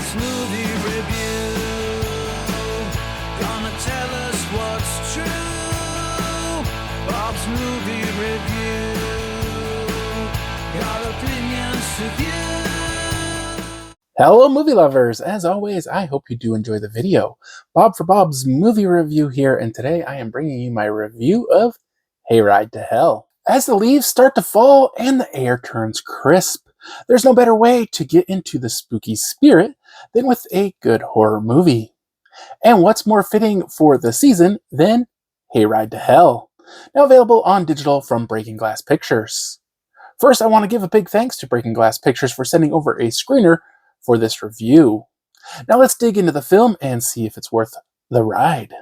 Bob's movie review. Gonna tell us what's true. Bob's movie review. Got opinions to view. Hello movie lovers! As always, I hope you do enjoy the video. Bob for Bob's movie review here, and today I am bringing you my review of Hayride to Hell. As the leaves start to fall and the air turns crisp, there's no better way to get into the spooky spirit than with a good horror movie. And what's more fitting for the season than Hayride to Hell, now available on digital from Breaking Glass Pictures. First, I want to give a big thanks to Breaking Glass Pictures for sending over a screener for this review. Now let's dig into the film and see if it's worth the ride.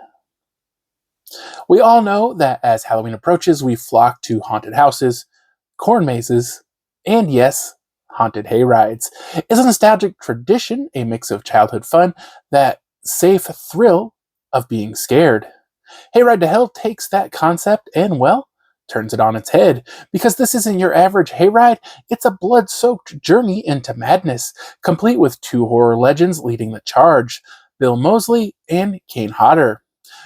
We all know that as Halloween approaches, we flock to haunted houses, corn mazes, and yes, haunted hayrides. It's a nostalgic tradition, a mix of childhood fun, that safe thrill of being scared. Hayride to Hell takes that concept and, well, turns it on its head, because this isn't your average hayride, it's a blood-soaked journey into madness, complete with two horror legends leading the charge, Bill Moseley and Kane Hodder.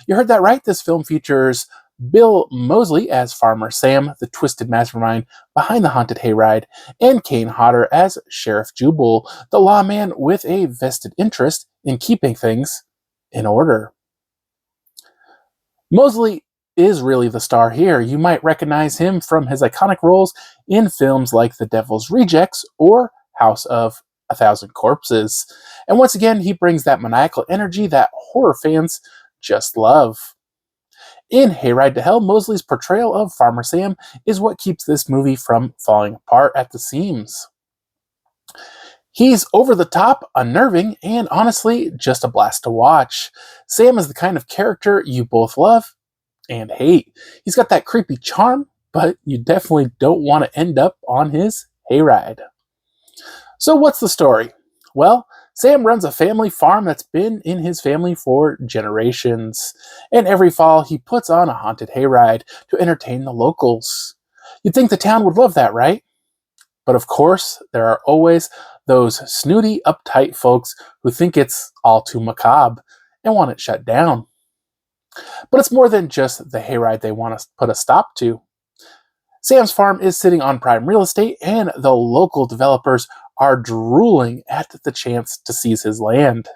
You heard that right, this film features Bill Moseley as Farmer Sam, the twisted mastermind behind the haunted hayride, and Kane Hodder as Sheriff Jubal, the lawman with a vested interest in keeping things in order. Moseley is really the star here. You might recognize him from his iconic roles in films like The Devil's Rejects or House of a Thousand Corpses. And once again, he brings that maniacal energy that horror fans just love. In Hayride to Hell, Moseley's portrayal of Farmer Sam is what keeps this movie from falling apart at the seams. He's over the top, unnerving, and honestly, just a blast to watch. Sam is the kind of character you both love and hate. He's got that creepy charm, but you definitely don't want to end up on his hayride. So what's the story? Well, Sam runs a family farm that's been in his family for generations, and every fall he puts on a haunted hayride to entertain the locals. You'd think the town would love that, right? But of course, there are always those snooty, uptight folks who think it's all too macabre and want it shut down. But it's more than just the hayride they want to put a stop to. Sam's farm is sitting on prime real estate, and the local developers are drooling at the chance to seize his land.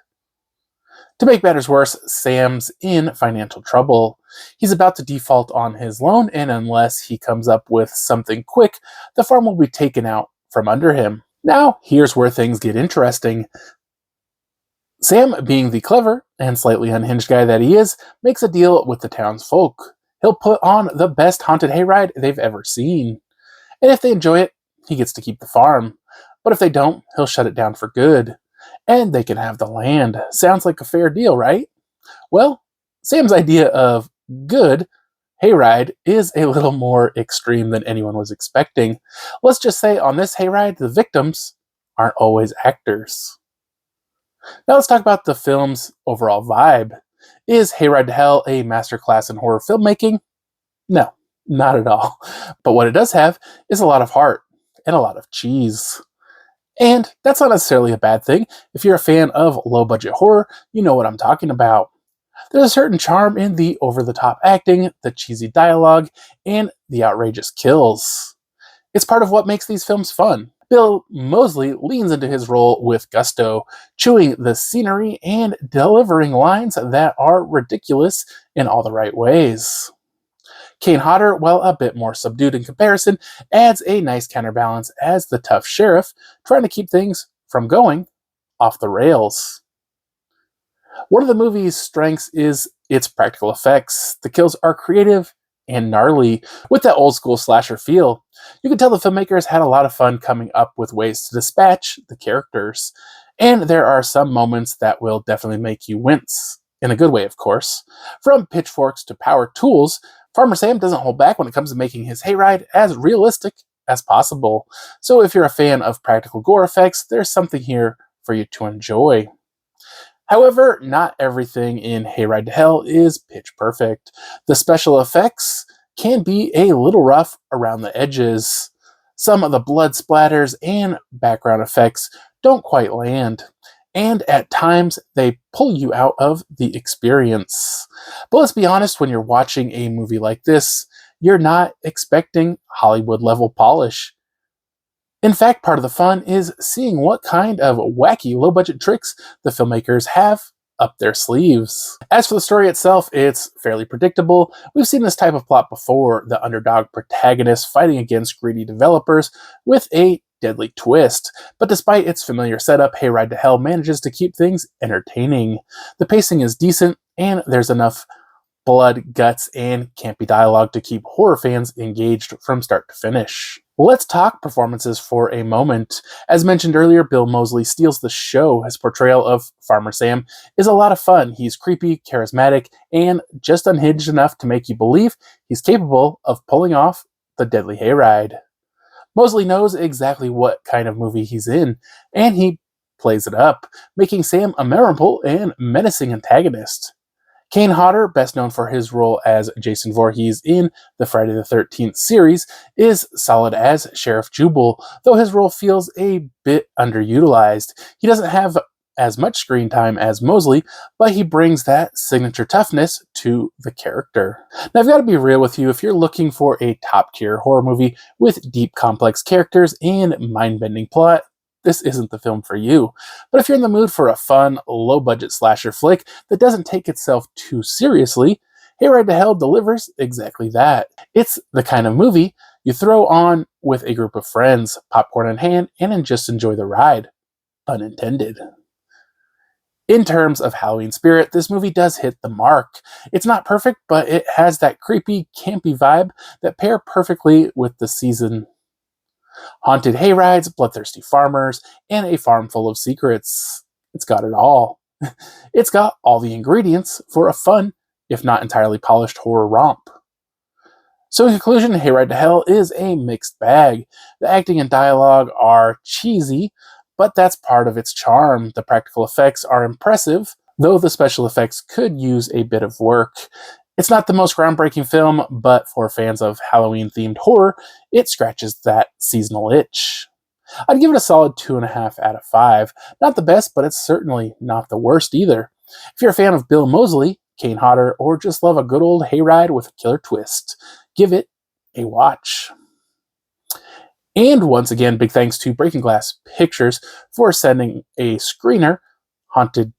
To make matters worse, Sam's in financial trouble. He's about to default on his loan, and unless he comes up with something quick, the farm will be taken out from under him. Now, here's where things get interesting. Sam, being the clever and slightly unhinged guy that he is, makes a deal with the townsfolk. He'll put on the best haunted hayride they've ever seen. And if they enjoy it, he gets to keep the farm. But if they don't, he'll shut it down for good. And they can have the land. Sounds like a fair deal, right? Well, Sam's idea of good hayride is a little more extreme than anyone was expecting. Let's just say on this hayride, the victims aren't always actors. Now let's talk about the film's overall vibe. Is Hayride to Hell a masterclass in horror filmmaking? No, not at all. But what it does have is a lot of heart and a lot of cheese. And that's not necessarily a bad thing. If you're a fan of low-budget horror, you know what I'm talking about. There's a certain charm in the over-the-top acting, the cheesy dialogue, and the outrageous kills. It's part of what makes these films fun. Bill Moseley leans into his role with gusto, chewing the scenery and delivering lines that are ridiculous in all the right ways. Kane Hodder, while a bit more subdued in comparison, adds a nice counterbalance as the tough sheriff, trying to keep things from going off the rails. One of the movie's strengths is its practical effects. The kills are creative and gnarly, with that old school slasher feel. You can tell the filmmakers had a lot of fun coming up with ways to dispatch the characters. And there are some moments that will definitely make you wince. In a good way, of course. From pitchforks to power tools, Farmer Sam doesn't hold back when it comes to making his hayride as realistic as possible. So if you're a fan of practical gore effects, there's something here for you to enjoy. However, not everything in Hayride to Hell is pitch perfect. The special effects can be a little rough around the edges. Some of the blood splatters and background effects don't quite land. and at times they pull you out of the experience. But let's be honest, when you're watching a movie like this, you're not expecting Hollywood level polish. In fact, part of the fun is seeing what kind of wacky low budget tricks the filmmakers have up their sleeves. As for the story itself, it's fairly predictable. We've seen this type of plot before, the underdog protagonist fighting against greedy developers with a deadly twist. But despite its familiar setup, Hayride to Hell manages to keep things entertaining. The pacing is decent, and there's enough blood, guts, and campy dialogue to keep horror fans engaged from start to finish. Let's talk performances for a moment. As mentioned earlier, Bill Moseley steals the show. His portrayal of Farmer Sam is a lot of fun. He's creepy, charismatic, and just unhinged enough to make you believe he's capable of pulling off the deadly hayride. Moseley knows exactly what kind of movie he's in, and he plays it up, making Sam a memorable and menacing antagonist. Kane Hodder, best known for his role as Jason Voorhees in the Friday the 13th series, is solid as Sheriff Jubal, though his role feels a bit underutilized. He doesn't have as much screen time as Moseley, but he brings that signature toughness to the character. Now, I've got to be real with you, if you're looking for a top-tier horror movie with deep, complex characters and mind-bending plot, this isn't the film for you. But if you're in the mood for a fun, low-budget slasher flick that doesn't take itself too seriously, Hayride to Hell delivers exactly that. It's the kind of movie you throw on with a group of friends, popcorn in hand, and just enjoy the ride. Unintended. In terms of Halloween spirit, this movie does hit the mark. It's not perfect, but it has that creepy, campy vibe that pair perfectly with the season. Haunted hayrides, bloodthirsty farmers, and a farm full of secrets. It's got it all. It's got all the ingredients for a fun, if not entirely polished horror romp. So in conclusion, Hayride to Hell is a mixed bag. The acting and dialogue are cheesy, but that's part of its charm. The practical effects are impressive, though the special effects could use a bit of work. It's not the most groundbreaking film, but for fans of Halloween-themed horror, it scratches that seasonal itch. I'd give it a solid 2.5 out of 5. Not the best, but it's certainly not the worst either. If you're a fan of Bill Moseley, Kane Hodder, or just love a good old hayride with a killer twist, give it a watch. And once again, big thanks to Breaking Glass Pictures for sending a screener. Haunted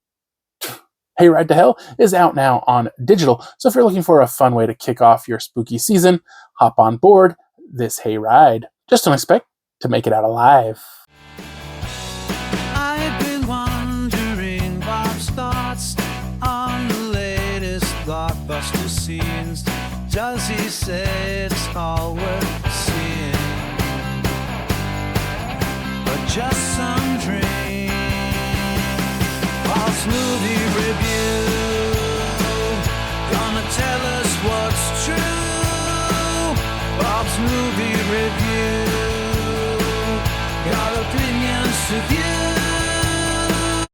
Hayride to Hell is out now on digital, so if you're looking for a fun way to kick off your spooky season, hop on board this hayride. Just don't expect to make it out alive. I've been wondering Bob's thoughts on the latest blockbuster scenes. Does he say it's all worth seeing? But just some dream. Bob's movie review, gonna tell us what's true. Bob's movie review.